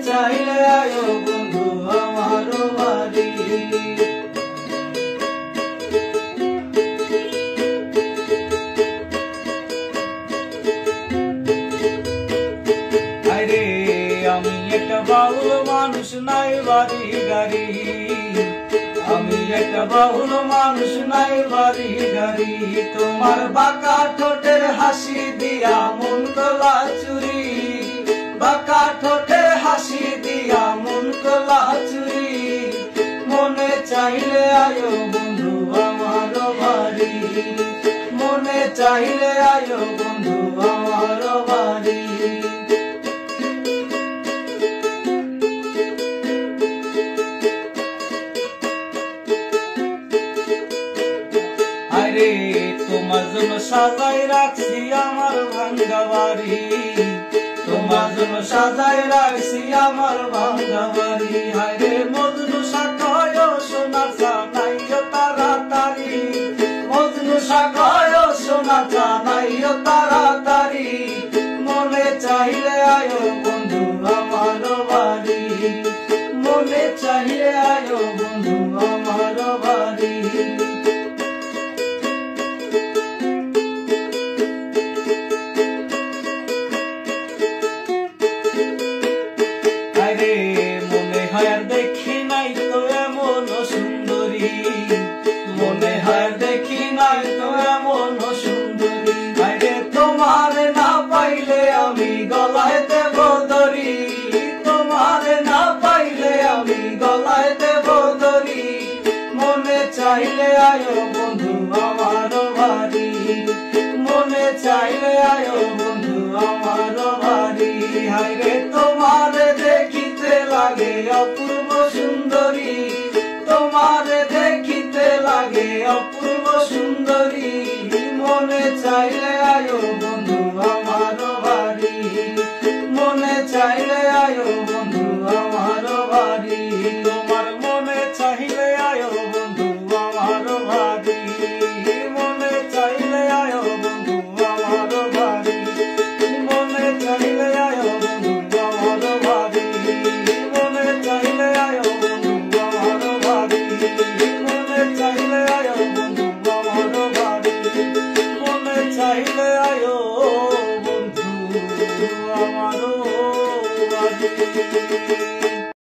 চাইলে আয়ো বন্ধু আমার বাড়ি। আরে আমি একটা বাউল মানুষ, নাই বাড়ি গাড়ি। আমি একটা বাউল মানুষ, নাই বাড়ি গাড়ি। তোমার বাঁকা ঠোঁটের হাসি দিয়া মন কলা চুরি, বাঁকা ঠোঁটের হাসি দিয়া মন কলা চুরি। মনে চাইলে আয়ো বন্ধু আমার বাড়ি, মনে চাইলে আয়ো বন্ধু আমার বাড়ি। আরে তোমার জন্য সাজাই রাখছি আমার ভাঙ্গা বাড়ি, তোমার জন্য সাজাই রাখছি আমার ভাঙ্গা বাড়ি। আরে মজনু শাখায় সোনার চানাইও তাড়াতাড়ি, মজনু শাখায় সোনার চানাইও তাড়াতাড়ি। মনে চাইলে আয়ো বন্ধু আমার বাড়ি, মনে চাইলে আয়ো বন্ধু আমার বাড়ি। আরে মনে হয় আর দেখি নাই তো এমন সুন্দরী, মনে হয় দেখি নাই তো এমন সুন্দরী। আরে তোমার না পাইলে আমি গলায় দেব দড়ি, তোমার না পাইলে আমি গলায় দেব দড়ি। মনে চাইলে আয়ো বন্ধু আমার বাড়ি, মনে চাইলে আয়ো বন্ধু আমার বাড়ি। হায়রে তোমার দেখিতে লাগে অপূর্ব সুন্দরী, তোমার দেখিতে লাগে অপূর্ব সুন্দরী। মনে চাইলে আয়ো বন্ধু আমার বাড়ি, মনে চাইলে আয়ো।